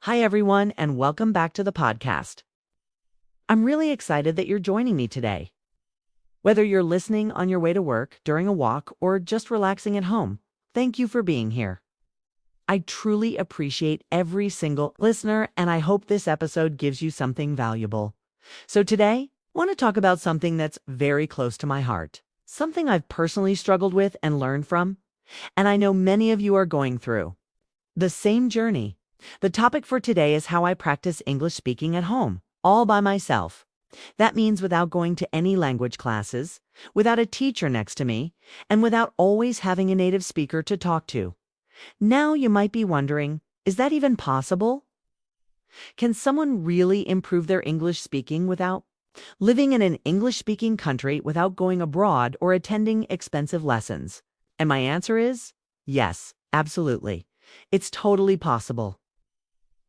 Hi, everyone, and welcome back to the podcast. I'm really excited that you're joining me today. Whether you're listening on your way to work, during a walk, or just relaxing at home, thank you for being here. I truly appreciate every single listener, and I hope this episode gives you something valuable. So today, I want to talk about something that's very close to my heart, something I've personally struggled with and learned from, and I know many of you are going through the same journey. The topic for today is how I practice English speaking at home, all by myself. That means without going to any language classes, without a teacher next to me, and without always having a native speaker to talk to. Now you might be wondering, is that even possible? Can someone really improve their English speaking without living in an English-speaking country without going abroad or attending expensive lessons? And my answer is yes, absolutely. It's totally possible.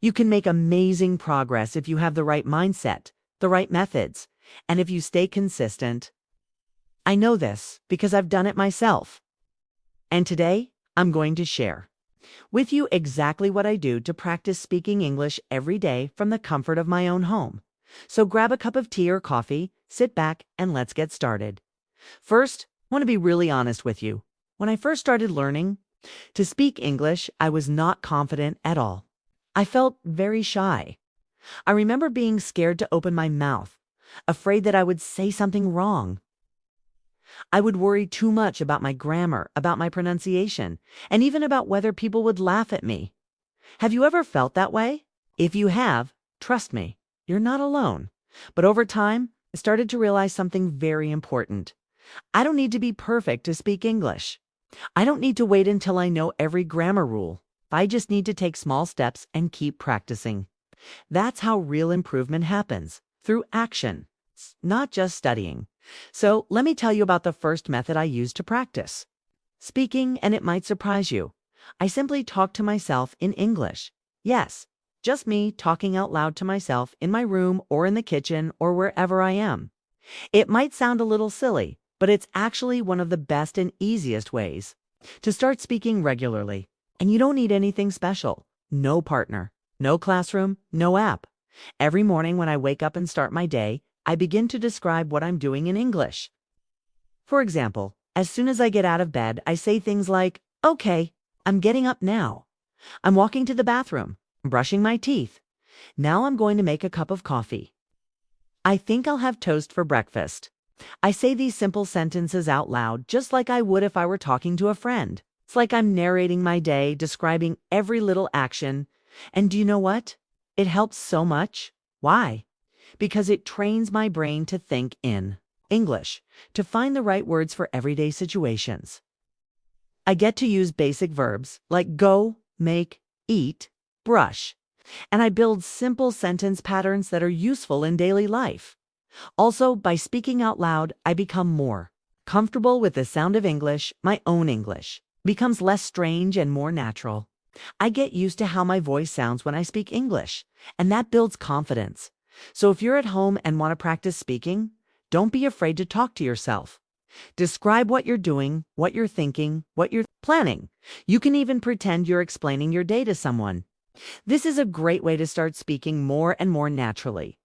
You can make amazing progress if you have the right mindset, the right methods, and if you stay consistent. I know this because I've done it myself. And today, I'm going to share with you exactly what I do to practice speaking English every day from the comfort of my own home. So grab a cup of tea or coffee, sit back, and let's get started. First, I want to be really honest with you. When I first started learning to speak English, I was not confident at all. I felt very shy. I remember being scared to open my mouth, afraid that I would say something wrong. I would worry too much about my grammar, about my pronunciation, and even about whether people would laugh at me. Have you ever felt that way? If you have, trust me, you're not alone. But over time, I started to realize something very important. I don't need to be perfect to speak English. I don't need to wait until I know every grammar rule. I just need to take small steps and keep practicing. That's how real improvement happens, through action, not just studying. So let me tell you about the first method I use to practice speaking, and it might surprise you. I simply talk to myself in English. Yes, just me talking out loud to myself in my room or in the kitchen or wherever I am. It might sound a little silly, but it's actually one of the best and easiest ways to start speaking regularly. And you don't need anything special. No partner, no classroom, no app. Every morning when I wake up and start my day, I begin to describe what I'm doing in English. For example, as soon as I get out of bed, I say things like, "Okay, I'm getting up now. I'm walking to the bathroom. I'm brushing my teeth. Now I'm going to make a cup of coffee. I think I'll have toast for breakfast." I say these simple sentences out loud, just like I would if I were talking to a friend. It's like I'm narrating my day, describing every little action. And do you know what? It helps so much. Why? Because it trains my brain to think in English, to find the right words for everyday situations. I get to use basic verbs like go, make, eat, brush, and I build simple sentence patterns that are useful in daily life. Also, by speaking out loud, I become more comfortable with the sound of English. My own English becomes less strange and more natural. I get used to how my voice sounds when I speak English, and that builds confidence. So if you're at home and want to practice speaking, don't be afraid to talk to yourself. Describe what you're doing, what you're thinking, what you're planning. You can even pretend you're explaining your day to someone. This is a great way to start speaking more and more naturally.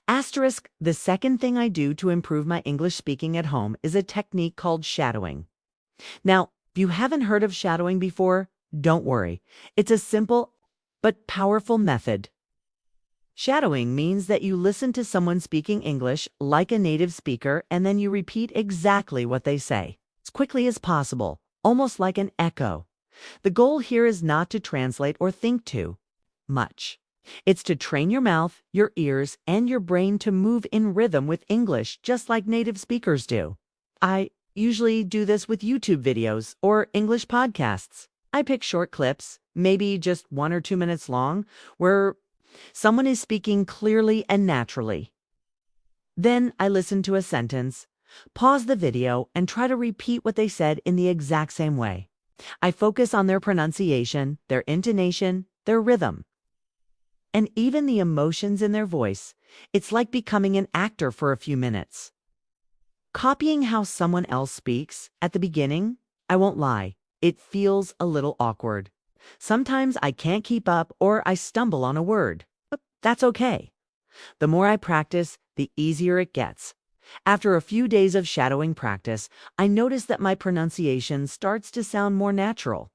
Asterisk, the second thing I do to improve my English speaking at home is a technique called shadowing. Now, if you haven't heard of shadowing before, don't worry. It's a simple but powerful method. Shadowing means that you listen to someone speaking English like a native speaker and then you repeat exactly what they say, as quickly as possible, almost like an echo. The goal here is not to translate or think too much. It's to train your mouth, your ears, and your brain to move in rhythm with English just like native speakers do. I usually do this with YouTube videos or English podcasts. I pick short clips, maybe just 1 or 2 minutes long, where someone is speaking clearly and naturally. Then I listen to a sentence, pause the video, and try to repeat what they said in the exact same way. I focus on their pronunciation, their intonation, their rhythm, and even the emotions in their voice. It's like becoming an actor for a few minutes. Copying how someone else speaks, at the beginning, I won't lie, it feels a little awkward. Sometimes I can't keep up or I stumble on a word, but that's okay. The more I practice, the easier it gets. After a few days of shadowing practice, I notice that my pronunciation starts to sound more natural.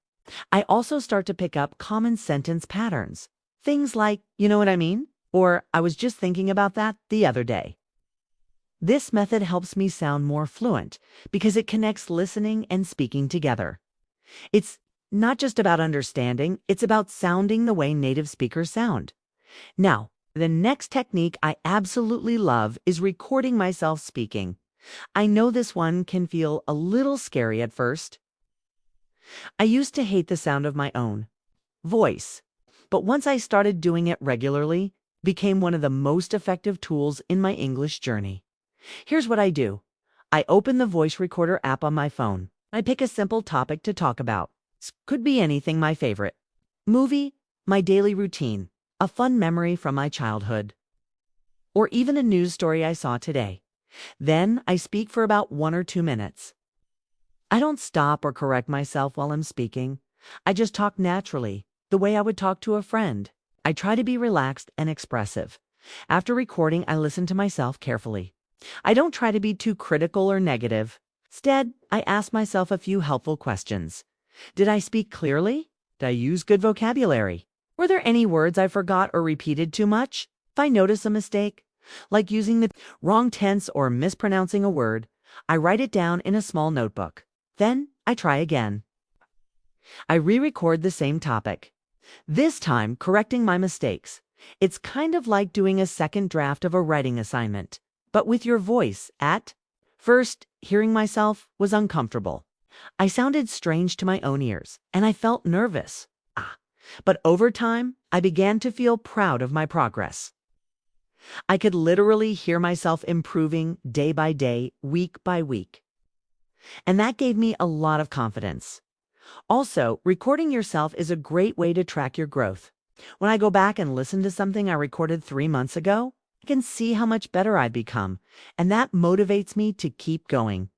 I also start to pick up common sentence patterns. Things like, you know what I mean? Or I was just thinking about that the other day. This method helps me sound more fluent because it connects listening and speaking together. It's not just about understanding, it's about sounding the way native speakers sound. Now, the next technique I absolutely love is recording myself speaking. I know this one can feel a little scary at first. I used to hate the sound of my own voice, but once I started doing it regularly, it became one of the most effective tools in my English journey. Here's what I do. I open the voice recorder app on my phone. I pick a simple topic to talk about. Could be anything my favorite. Movie, my daily routine, a fun memory from my childhood, or even a news story I saw today. Then I speak for about 1 or 2 minutes. I don't stop or correct myself while I'm speaking. I just talk naturally, the way I would talk to a friend. I try to be relaxed and expressive. After recording, I listen to myself carefully. I don't try to be too critical or negative. Instead, I ask myself a few helpful questions. Did I speak clearly? Did I use good vocabulary? Were there any words I forgot or repeated too much? If I notice a mistake, like using the wrong tense or mispronouncing a word, I write it down in a small notebook. Then I try again. I re-record the same topic, this time correcting my mistakes. It's kind of like doing a second draft of a writing assignment, but with your voice. At first, hearing myself was uncomfortable. I sounded strange to my own ears, and I felt nervous. But over time, I began to feel proud of my progress. I could literally hear myself improving day by day, week by week. And that gave me a lot of confidence. Also, recording yourself is a great way to track your growth. When I go back and listen to something I recorded 3 months ago, I can see how much better I've become, and that motivates me to keep going.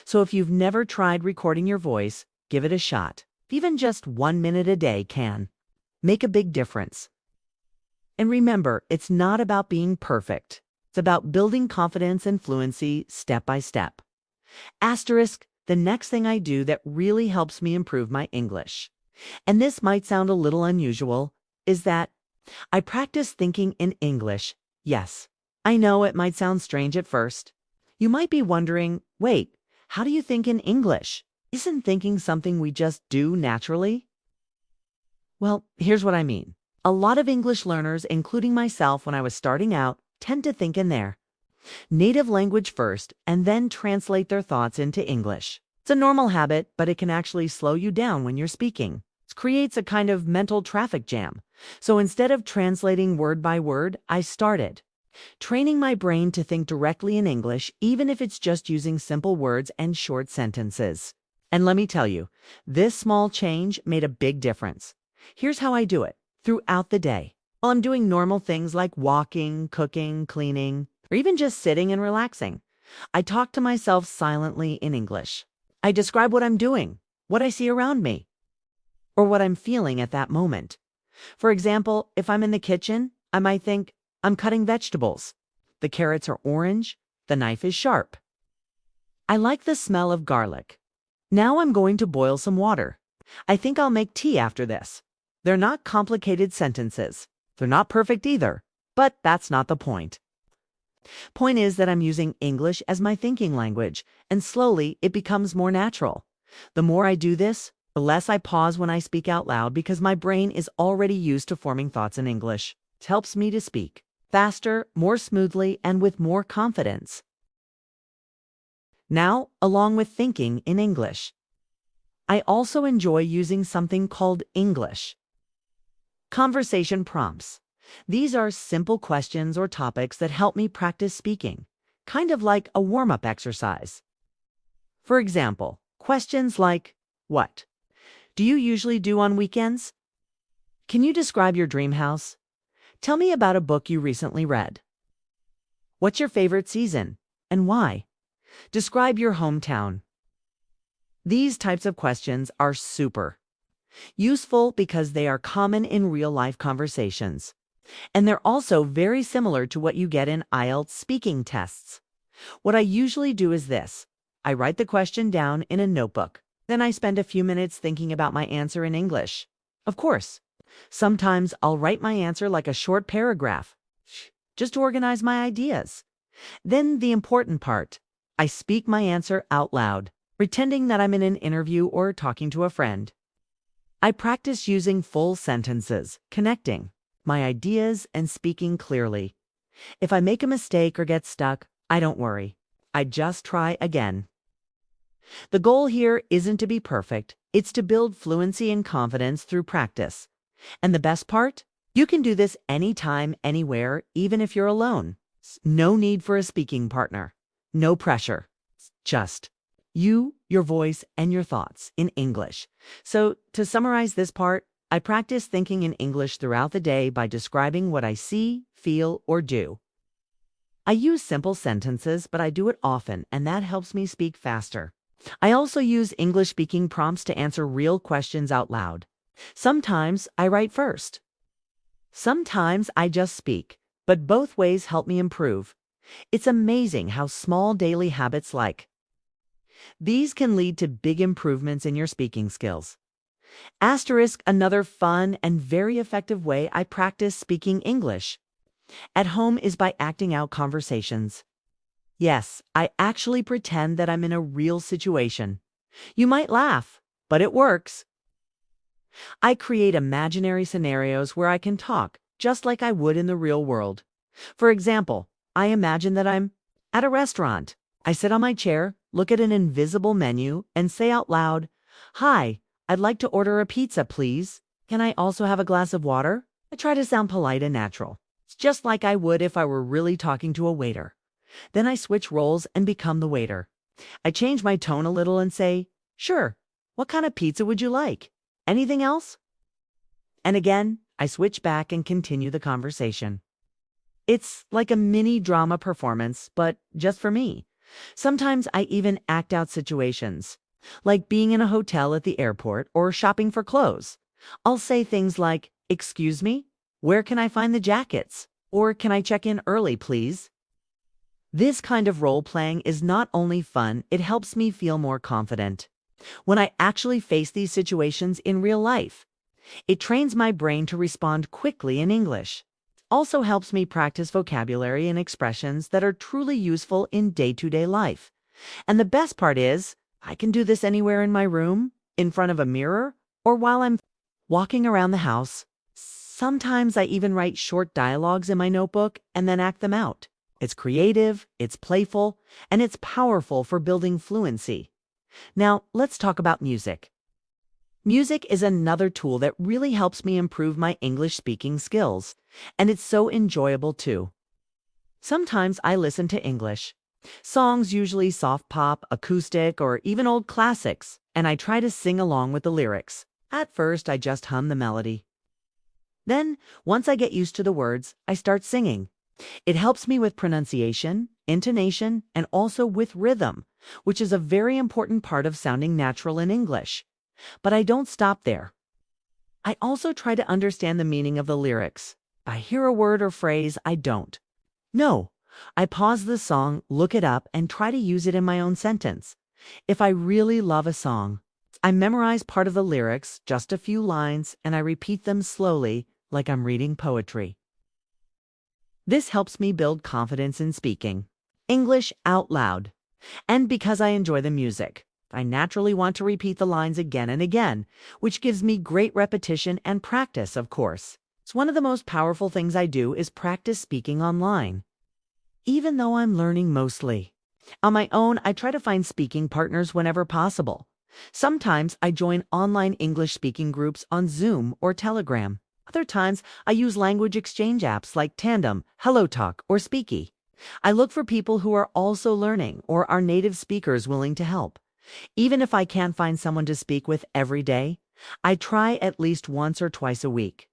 So if you've never tried recording your voice, give it a shot. Even just 1 minute a day can make a big difference. And remember, it's not about being perfect. It's about building confidence and fluency step by step. Asterisk, the next thing I do that really helps me improve my English, and this might sound a little unusual, is that I practice thinking in English. Yes, I know it might sound strange at first. You might be wondering, wait, how do you think in English? Isn't thinking something we just do naturally? Well, here's what I mean. A lot of English learners, including myself when I was starting out, tend to think in their native language first and then translate their thoughts into English. It's a normal habit, but it can actually slow you down when you're speaking. It creates a kind of mental traffic jam. So instead of translating word by word, I started training my brain to think directly in English, even if it's just using simple words and short sentences. And let me tell you, this small change made a big difference. Here's how I do it throughout the day. While I'm doing normal things like walking, cooking, cleaning, or even just sitting and relaxing, I talk to myself silently in English. I describe what I'm doing, what I see around me, or what I'm feeling at that moment. For example, if I'm in the kitchen, I might think, I'm cutting vegetables. The carrots are orange, the knife is sharp. I like the smell of garlic. Now I'm going to boil some water. I think I'll make tea after this. They're not complicated sentences. They're not perfect either, but that's not the point. Point is that I'm using English as my thinking language, and slowly it becomes more natural. The more I do this, the less I pause when I speak out loud because my brain is already used to forming thoughts in English. It helps me to speak faster, more smoothly, and with more confidence. Now, along with thinking in English, I also enjoy using something called English conversation prompts. These are simple questions or topics that help me practice speaking, kind of like a warm-up exercise. For example, questions like, what do you usually do on weekends? Can you describe your dream house? Tell me about a book you recently read. What's your favorite season and why? Describe your hometown. These types of questions are super. Useful because they are common in real-life conversations. And they're also very similar to what you get in IELTS speaking tests. What I usually do is this. I write the question down in a notebook. Then I spend a few minutes thinking about my answer in English. Of course, sometimes I'll write my answer like a short paragraph, just to organize my ideas. Then the important part, I speak my answer out loud, pretending that I'm in an interview or talking to a friend. I practice using full sentences, connecting my ideas and speaking clearly. If I make a mistake or get stuck, I don't worry. I just try again. The goal here isn't to be perfect, it's to build fluency and confidence through practice. And the best part? You can do this anytime, anywhere, even if you're alone. No need for a speaking partner. No pressure. Just you, your voice, and your thoughts in English. So, to summarize this part, I practice thinking in English throughout the day by describing what I see, feel, or do. I use simple sentences, but I do it often, and that helps me speak faster. I also use English speaking prompts to answer real questions out loud. Sometimes I write first. Sometimes I just speak, but both ways help me improve. It's amazing how small daily habits like these can lead to big improvements in your speaking skills. Asterisk, another fun and very effective way I practice speaking English at home is by acting out conversations. Yes, I actually pretend that I'm in a real situation. You might laugh, but it works. I create imaginary scenarios where I can talk just like I would in the real world. For example, I imagine that I'm at a restaurant. I sit on my chair, look at an invisible menu, and say out loud, "Hi, I'd like to order a pizza, please. Can I also have a glass of water?" I try to sound polite and natural. It's just like I would if I were really talking to a waiter. Then I switch roles and become the waiter. I change my tone a little and say, "Sure, what kind of pizza would you like? Anything else?" And again, I switch back and continue the conversation. It's like a mini drama performance, but just for me. Sometimes I even act out situations, like being in a hotel at the airport or shopping for clothes. I'll say things like, "Excuse me, where can I find the jackets?" Or, "Can I check in early, please?" This kind of role-playing is not only fun, it helps me feel more confident. When I actually face these situations in real life, it trains my brain to respond quickly in English. Also helps me practice vocabulary and expressions that are truly useful in day-to-day life. And the best part is, I can do this anywhere in my room, in front of a mirror, or while I'm walking around the house. Sometimes I even write short dialogues in my notebook and then act them out. It's creative, it's playful, and it's powerful for building fluency. Now, let's talk about music. Music is another tool that really helps me improve my English speaking skills, and it's so enjoyable too. Sometimes I listen to English songs, usually soft pop, acoustic, or even old classics, and I try to sing along with the lyrics. At first, I just hum the melody. Then, once I get used to the words, I start singing. It helps me with pronunciation, intonation, and also with rhythm, which is a very important part of sounding natural in English. But I don't stop there. I also try to understand the meaning of the lyrics. If I hear a word or phrase, I don't. No, I pause the song, look it up, and try to use it in my own sentence. If I really love a song, I memorize part of the lyrics, just a few lines, and I repeat them slowly, like I'm reading poetry. This helps me build confidence in speaking English out loud. And because I enjoy the music, I naturally want to repeat the lines again and again, which gives me great repetition and practice, of course. It's one of the most powerful things I do is practice speaking online. Even though I'm learning mostly on my own, I try to find speaking partners whenever possible. Sometimes I join online English speaking groups on Zoom or Telegram. Other times, I use language exchange apps like Tandem, HelloTalk, or Speaky. I look for people who are also learning or are native speakers willing to help. Even if I can't find someone to speak with every day, I try at least once or twice a week.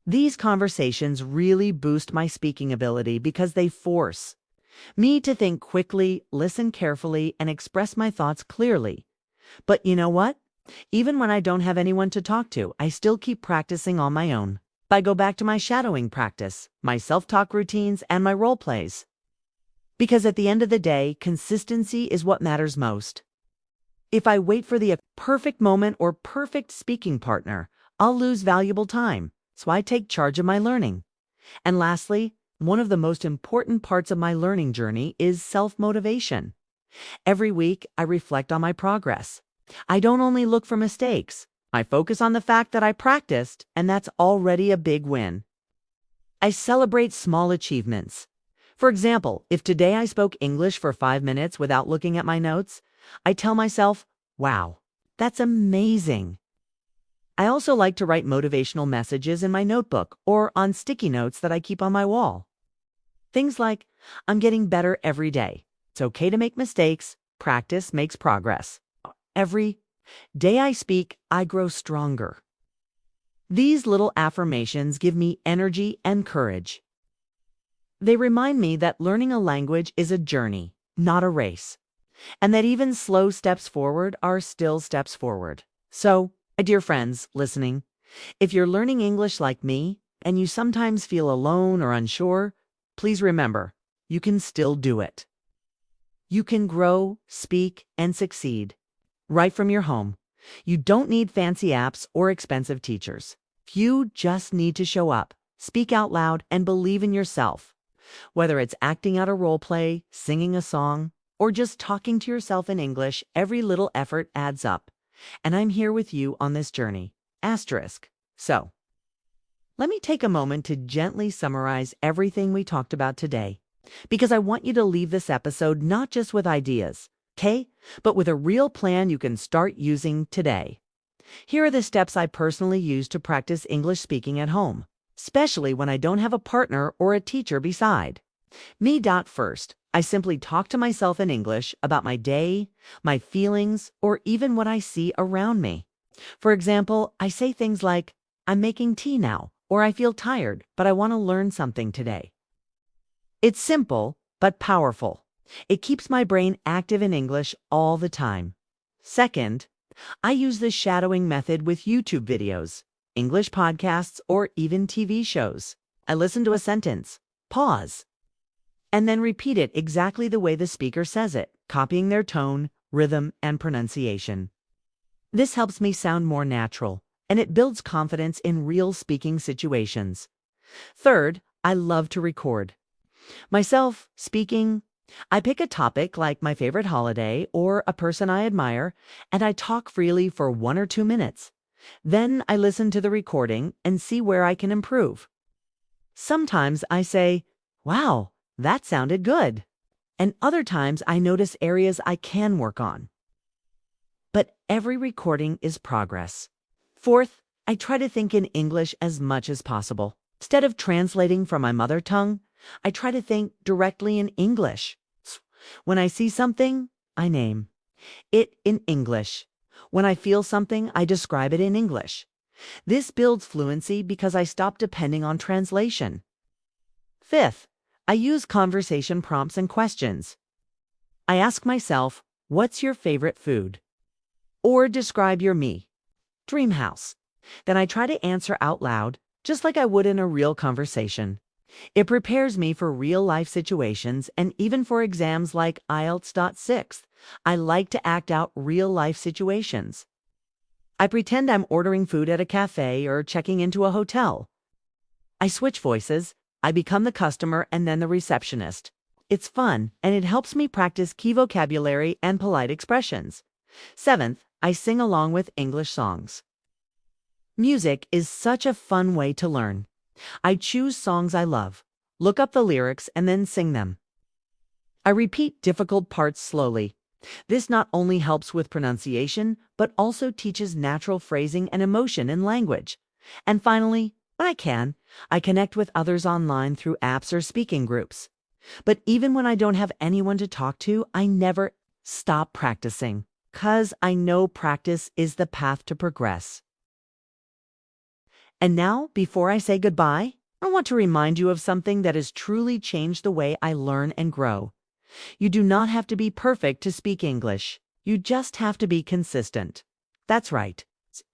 These conversations really boost my speaking ability because they force me to think quickly, listen carefully, and express my thoughts clearly. But you know what? Even when I don't have anyone to talk to, I still keep practicing on my own. I go back to my shadowing practice, my self-talk routines, and my role plays. Because at the end of the day, consistency is what matters most. If I wait for the perfect moment or perfect speaking partner, I'll lose valuable time. So I take charge of my learning. And lastly, one of the most important parts of my learning journey is self-motivation. Every week, I reflect on my progress. I don't only look for mistakes. I focus on the fact that I practiced, and that's already a big win. I celebrate small achievements. For example, if today I spoke English for 5 minutes without looking at my notes, I tell myself, wow, that's amazing. I also like to write motivational messages in my notebook or on sticky notes that I keep on my wall. Things like, I'm getting better every day. It's okay to make mistakes. Practice makes progress. Every day I speak, I grow stronger. These little affirmations give me energy and courage. They remind me that learning a language is a journey, not a race, and that even slow steps forward are still steps forward. So, my dear friends listening, if you're learning English like me and you sometimes feel alone or unsure, please remember, you can still do it. You can grow, speak, and succeed right from your home. You don't need fancy apps or expensive teachers. You just need to show up, speak out loud, and believe in yourself. Whether it's acting out a role play, singing a song, or just talking to yourself in English, every little effort adds up. And I'm here with you on this journey. So, let me take a moment to gently summarize everything we talked about today, because I want you to leave this episode not just with ideas, okay, but with a real plan you can start using today. Here are the steps I personally use to practice English speaking at home, especially when I don't have a partner or a teacher beside. First, I simply talk to myself in English about my day, my feelings, or even what I see around me. For example, I say things like, I'm making tea now, or I feel tired, but I want to learn something today. It's simple, but powerful. It keeps my brain active in English all the time. Second, I use the shadowing method with YouTube videos, English podcasts, or even TV shows. I listen to a sentence, pause, and then repeat it exactly the way the speaker says it, copying their tone, rhythm, and pronunciation. This helps me sound more natural, and it builds confidence in real speaking situations. Third, I love to record myself speaking. I pick a topic like my favorite holiday or a person I admire, and I talk freely for 1 or 2 minutes. Then I listen to the recording and see where I can improve. Sometimes I say, wow, that sounded good. And other times I notice areas I can work on. But every recording is progress. Fourth, I try to think in English as much as possible. Instead of translating from my mother tongue, I try to think directly in English. When I see something, I name it in English. When I feel something, I describe it in English. This builds fluency because I stop depending on translation. Fifth, I use conversation prompts and questions. I ask myself, what's your favorite food? Or describe your dream house. Then I try to answer out loud, just like I would in a real conversation. It prepares me for real-life situations and even for exams like IELTS.6. I like to act out real-life situations. I pretend I'm ordering food at a cafe or checking into a hotel. I switch voices. I become the customer and then the receptionist. It's fun, and it helps me practice key vocabulary and polite expressions. Seventh, I sing along with English songs. Music is such a fun way to learn. I choose songs I love, look up the lyrics, and then sing them. I repeat difficult parts slowly. This not only helps with pronunciation, but also teaches natural phrasing and emotion in language. And finally, when I can, I connect with others online through apps or speaking groups. But even when I don't have anyone to talk to, I never stop practicing, 'cause I know practice is the path to progress. And now, before I say goodbye, I want to remind you of something that has truly changed the way I learn and grow. You do not have to be perfect to speak English. You just have to be consistent. That's right.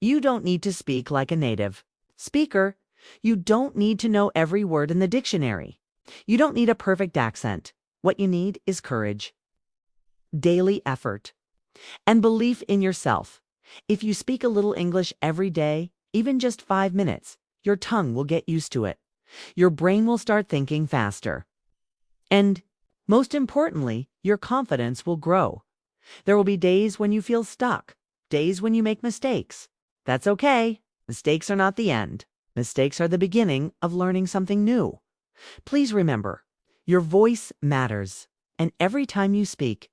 You don't need to speak like a native speaker. You don't need to know every word in the dictionary. You don't need a perfect accent. What you need is courage, daily effort, and belief in yourself. If you speak a little English every day, even just 5 minutes, your tongue will get used to it. Your brain will start thinking faster. And most importantly, your confidence will grow. There will be days when you feel stuck, days when you make mistakes. That's okay. Mistakes are not the end. Mistakes are the beginning of learning something new. Please remember, your voice matters, and every time you speak,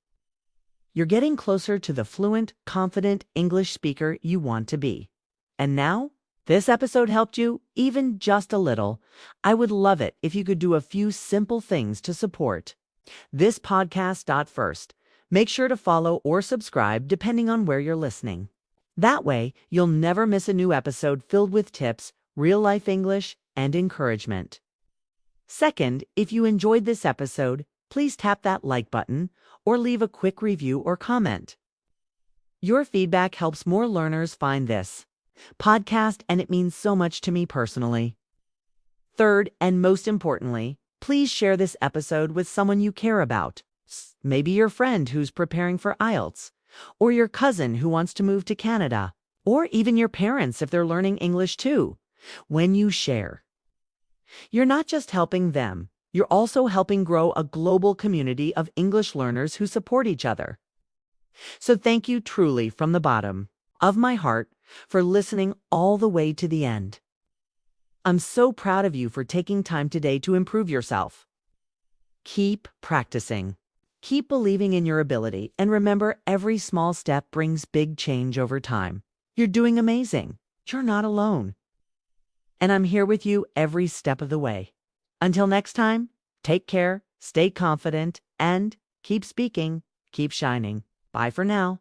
you're getting closer to the fluent, confident English speaker you want to be. And now, this episode helped you even just a little. I would love it if you could do a few simple things to support this podcast. First, make sure to follow or subscribe depending on where you're listening. That way, you'll never miss a new episode filled with tips, real-life English, and encouragement. Second, if you enjoyed this episode, please tap that like button or leave a quick review or comment. Your feedback helps more learners find this podcast, and it means so much to me personally. Third, and most importantly, please share this episode with someone you care about. Maybe your friend who's preparing for IELTS, or your cousin who wants to move to Canada, or even your parents if they're learning English too. When you share, you're not just helping them, you're also helping grow a global community of English learners who support each other. So thank you truly from the bottom of my heart for listening all the way to the end. I'm so proud of you for taking time today to improve yourself. Keep practicing. Keep believing in your ability, and remember, every small step brings big change over time. You're doing amazing. You're not alone. And I'm here with you every step of the way. Until next time, take care, stay confident, and keep speaking, keep shining. Bye for now.